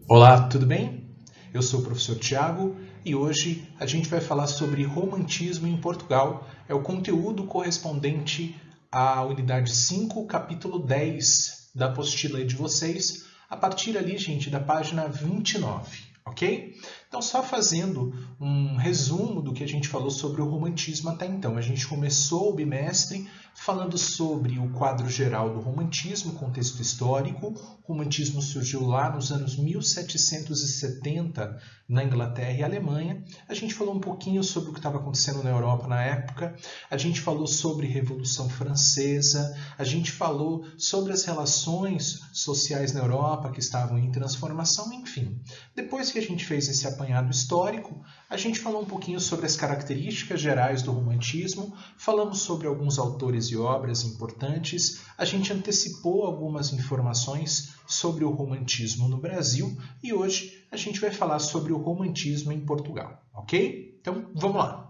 Olá, tudo bem? Eu sou o professor Tiago e hoje a gente vai falar sobre romantismo em Portugal. É o conteúdo correspondente à unidade 5, capítulo 10 da apostila de vocês, a partir ali, gente, da página 29, ok? Então, só fazendo um resumo do que a gente falou sobre o romantismo até então. A gente começou o bimestre falando sobre o quadro geral do romantismo, contexto histórico. O romantismo surgiu lá nos anos 1770 na Inglaterra e Alemanha. A gente falou um pouquinho sobre o que estava acontecendo na Europa na época. A gente falou sobre Revolução Francesa. A gente falou sobre as relações sociais na Europa que estavam em transformação, enfim. Depois que a gente fez esse apanhado histórico, a gente falou um pouquinho sobre as características gerais do romantismo, falamos sobre alguns autores e obras importantes, a gente antecipou algumas informações sobre o romantismo no Brasil e hoje a gente vai falar sobre o romantismo em Portugal, ok? Então, vamos lá.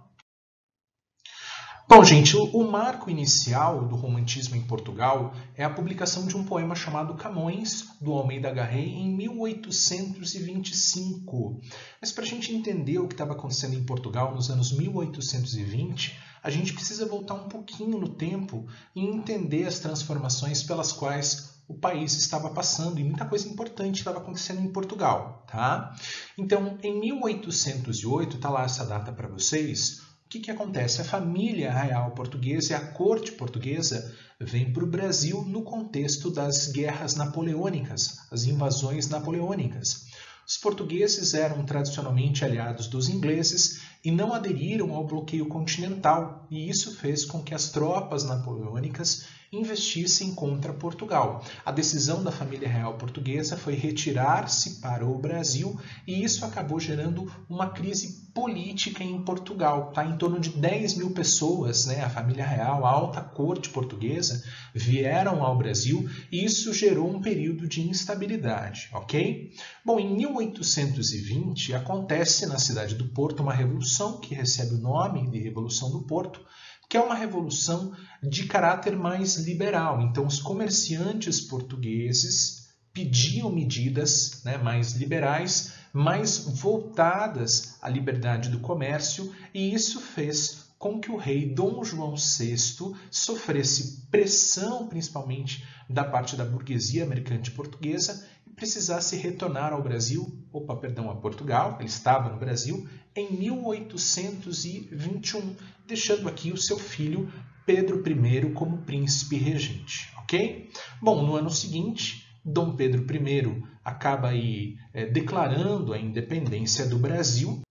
Bom, gente, o marco inicial do romantismo em Portugal é a publicação de um poema chamado Camões, do Almeida Garrett, em 1825. Mas para a gente entender o que estava acontecendo em Portugal nos anos 1820, a gente precisa voltar um pouquinho no tempo e entender as transformações pelas quais o país estava passando e muita coisa importante estava acontecendo em Portugal, tá? Então, em 1808, tá lá essa data para vocês. O que acontece? A família real portuguesa e a corte portuguesa vem para o Brasil no contexto das guerras napoleônicas, as invasões napoleônicas. Os portugueses eram tradicionalmente aliados dos ingleses e não aderiram ao bloqueio continental, e isso fez com que as tropas napoleônicas investissem contra Portugal. A decisão da família real portuguesa foi retirar-se para o Brasil e isso acabou gerando uma crise política em Portugal. Tá? Em torno de 10 mil pessoas, né, a família real, a alta corte portuguesa, vieram ao Brasil e isso gerou um período de instabilidade, ok? Bom, em 1820 acontece na cidade do Porto uma revolução que recebe o nome de Revolução do Porto, que é uma revolução de caráter mais liberal. Então, os comerciantes portugueses pediam medidas, né, mais liberais, mais voltadas à liberdade do comércio, e isso fez com que o rei Dom João VI sofresse pressão, principalmente da parte da burguesia mercante portuguesa, e precisasse retornar ao a Portugal, ele estava no Brasil, em 1821, deixando aqui o seu filho Pedro I como príncipe regente, ok? Bom, no ano seguinte, Dom Pedro I acaba declarando a independência do Brasil.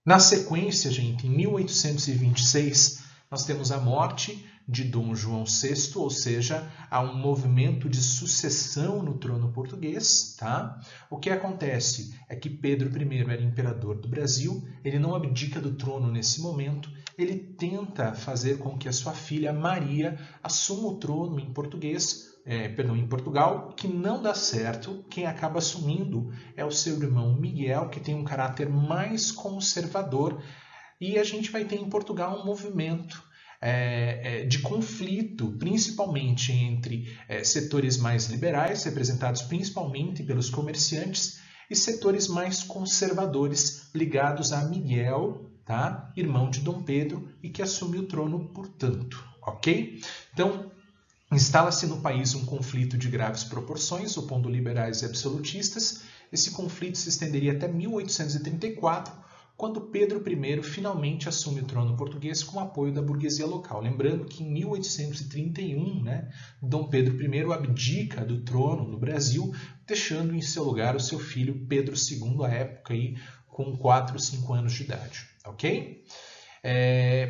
Na sequência, gente, em 1826, nós temos a morte de Dom João VI, ou seja, há um movimento de sucessão no trono português. Tá? O que acontece é que Pedro I era imperador do Brasil, ele não abdica do trono nesse momento, ele tenta fazer com que a sua filha Maria assuma o trono em Portugal, que não dá certo. Quem acaba assumindo é o seu irmão Miguel, que tem um caráter mais conservador, e a gente vai ter em Portugal um movimento de conflito, principalmente entre setores mais liberais, representados principalmente pelos comerciantes, e setores mais conservadores, ligados a Miguel, tá? Irmão de Dom Pedro, e que assume o trono, portanto, ok? Então, instala-se no país um conflito de graves proporções, opondo liberais e absolutistas. Esse conflito se estenderia até 1834, quando Pedro I finalmente assume o trono português com o apoio da burguesia local. Lembrando que em 1831, Dom Pedro I abdica do trono no Brasil, deixando em seu lugar o seu filho Pedro II, à época com 4 ou 5 anos de idade. Ok?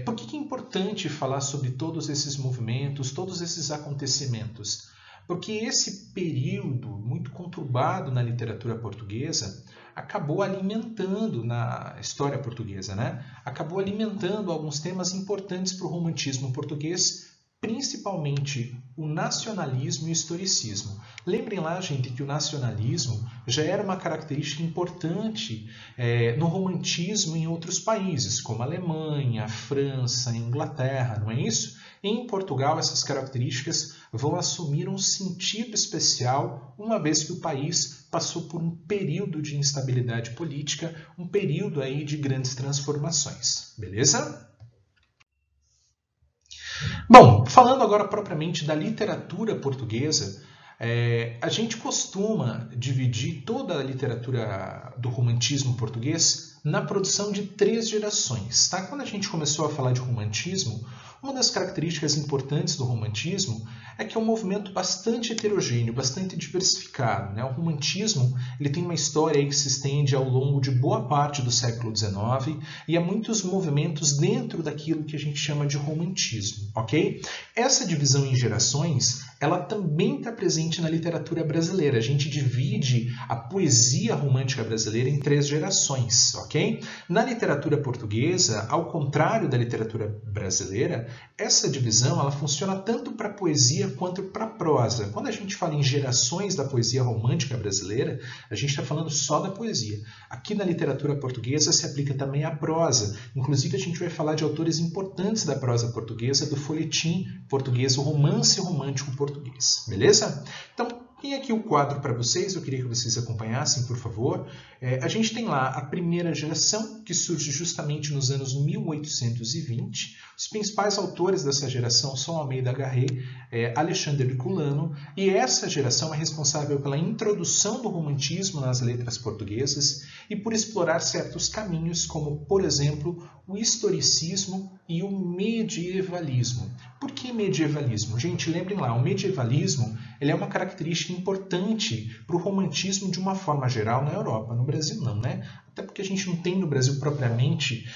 Por que é importante falar sobre todos esses movimentos, todos esses acontecimentos? Porque esse período muito conturbado na literatura portuguesa acabou alimentando, na história portuguesa, acabou alimentando alguns temas importantes para o romantismo português, principalmente o nacionalismo e o historicismo. Lembrem lá, gente, que o nacionalismo já era uma característica importante no romantismo em outros países, como a Alemanha, a França, a Inglaterra, não é isso? Em Portugal, essas características vão assumir um sentido especial, uma vez que o país passou por um período de instabilidade política, um período aí de grandes transformações. Beleza? Bom, falando agora propriamente da literatura portuguesa, a gente costuma dividir toda a literatura do romantismo português na produção de 3 gerações. Tá? Quando a gente começou a falar de romantismo, uma das características importantes do romantismo é que é um movimento bastante heterogêneo, bastante diversificado. Né? O romantismo ele tem uma história aí que se estende ao longo de boa parte do século XIX e há muitos movimentos dentro daquilo que a gente chama de romantismo. Okay? Essa divisão em gerações ela também está presente na literatura brasileira. A gente divide a poesia romântica brasileira em 3 gerações. Okay? Na literatura portuguesa, ao contrário da literatura brasileira, essa divisão ela funciona tanto para a poesia quanto para a prosa. Quando a gente fala em gerações da poesia romântica brasileira, a gente está falando só da poesia. Aqui na literatura portuguesa se aplica também à prosa. Inclusive, a gente vai falar de autores importantes da prosa portuguesa, do folhetim português, o romance romântico português. Beleza? Então, tem aqui o quadro para vocês, eu queria que vocês acompanhassem, por favor. A gente tem lá a primeira geração, que surge justamente nos anos 1820. Os principais autores dessa geração são Almeida Garrett, Alexandre Herculano, e essa geração é responsável pela introdução do romantismo nas letras portuguesas e por explorar certos caminhos, como, por exemplo, o historicismo e o medievalismo. Por que medievalismo? Gente, lembrem lá, o medievalismo ele é uma característica importante para o romantismo de uma forma geral na Europa. No Brasil não, né? Até porque a gente não tem no Brasil propriamente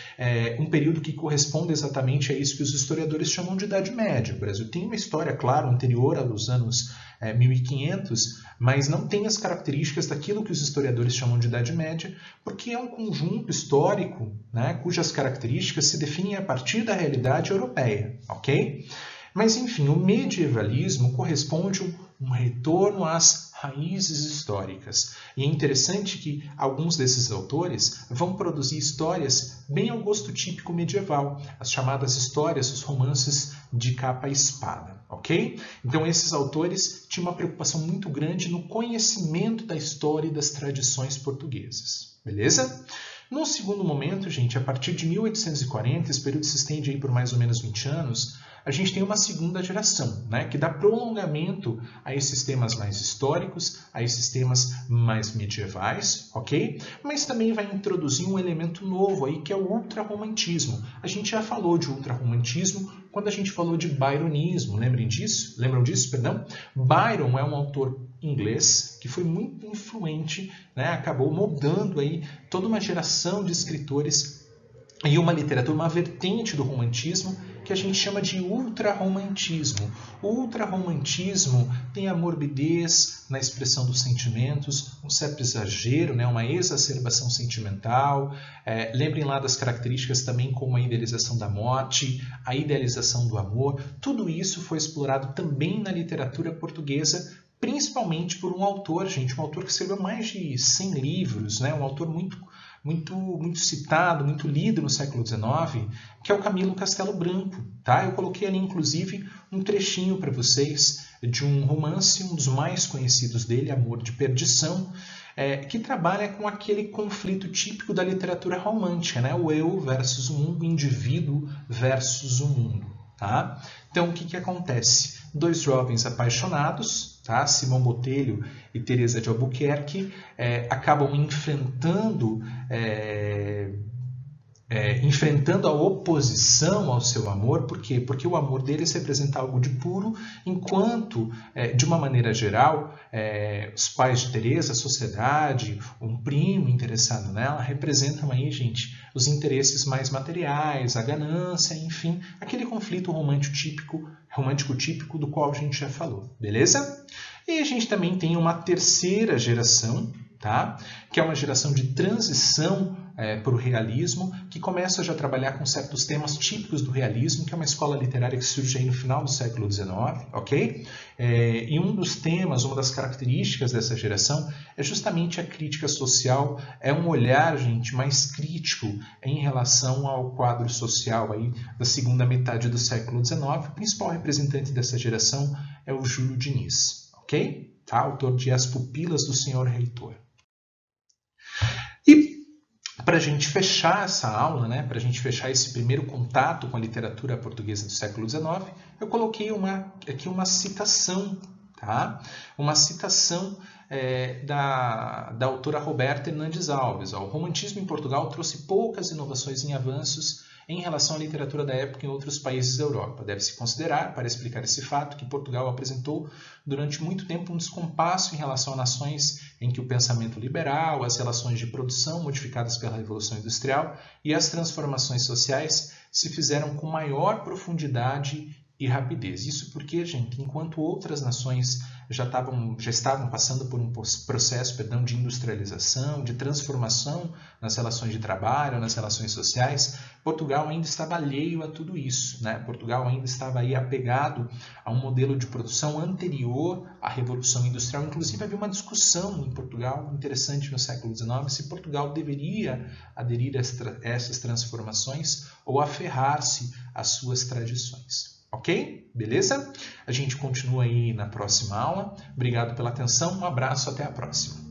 um período que corresponde exatamente a isso que os historiadores chamam de Idade Média. O Brasil tem uma história, claro, anterior aos anos 1500, mas não tem as características daquilo que os historiadores chamam de Idade Média, porque é um conjunto histórico, né, cujas características se definem a partir da realidade europeia, ok? Mas, enfim, o medievalismo corresponde a um retorno às raízes históricas. E é interessante que alguns desses autores vão produzir histórias bem ao gosto típico medieval, as chamadas histórias, os romances de capa e espada, ok? Então esses autores tinham uma preocupação muito grande no conhecimento da história e das tradições portuguesas, beleza? No segundo momento, gente, a partir de 1840, esse período se estende aí por mais ou menos 20 anos, a gente tem uma segunda geração, né, que dá prolongamento a esses temas mais históricos, a esses temas mais medievais, ok? Mas também vai introduzir um elemento novo aí, que é o ultrarromantismo. A gente já falou de ultrarromantismo quando a gente falou de byronismo, lembram disso? Byron é um autor inglês que foi muito influente, né, acabou moldando aí toda uma geração de escritores e uma literatura, uma vertente do romantismo que a gente chama de ultrarromantismo. O ultrarromantismo tem a morbidez na expressão dos sentimentos, um certo exagero, né, uma exacerbação sentimental. Lembrem lá das características também como a idealização da morte, a idealização do amor. Tudo isso foi explorado também na literatura portuguesa, principalmente por um autor, gente, um autor que escreveu mais de 100 livros, né, um autor muito citado, muito lido no século XIX, que é o Camilo Castelo Branco. Tá? Eu coloquei ali, inclusive, um trechinho para vocês de um romance, um dos mais conhecidos dele, Amor de Perdição, que trabalha com aquele conflito típico da literatura romântica, né? O eu versus o mundo, o indivíduo versus o mundo. Tá? Então, o que acontece? 2 jovens apaixonados, tá? Simão Botelho e Teresa de Albuquerque, acabam enfrentando a oposição ao seu amor. Por quê? Porque o amor deles representa algo de puro, enquanto, de uma maneira geral, os pais de Teresa, a sociedade, um primo interessado nela, representam aí, gente, os interesses mais materiais, a ganância, enfim, aquele conflito romântico típico do qual a gente já falou, beleza? E a gente também tem uma terceira geração, tá? Que é uma geração de transição para o realismo, que começa já a trabalhar com certos temas típicos do realismo, que é uma escola literária que surge aí no final do século XIX, ok? E um dos temas, uma das características dessa geração é justamente a crítica social, é um olhar, gente, mais crítico em relação ao quadro social aí da segunda metade do século XIX. O principal representante dessa geração é o Júlio Diniz, ok? Tá? Autor de As Pupilas do Senhor Reitor. E para a gente fechar essa aula, né, para a gente fechar esse primeiro contato com a literatura portuguesa do século XIX, eu coloquei aqui uma citação, tá? Uma citação da autora Roberta Hernandes Alves. O romantismo em Portugal trouxe poucas inovações em avanços em relação à literatura da época em outros países da Europa. Deve-se considerar, para explicar esse fato, que Portugal apresentou durante muito tempo um descompasso em relação a nações em que o pensamento liberal, as relações de produção modificadas pela Revolução Industrial e as transformações sociais se fizeram com maior profundidade e rapidez. Isso porque, gente, enquanto outras nações já estavam passando por um processo, de industrialização, de transformação nas relações de trabalho, nas relações sociais, Portugal ainda estava alheio a tudo isso, né? Portugal ainda estava aí apegado a um modelo de produção anterior à Revolução Industrial. Inclusive, havia uma discussão em Portugal, interessante no século XIX, se Portugal deveria aderir a essas transformações ou aferrar-se às suas tradições. Ok? Beleza? A gente continua aí na próxima aula. Obrigado pela atenção, um abraço, até a próxima.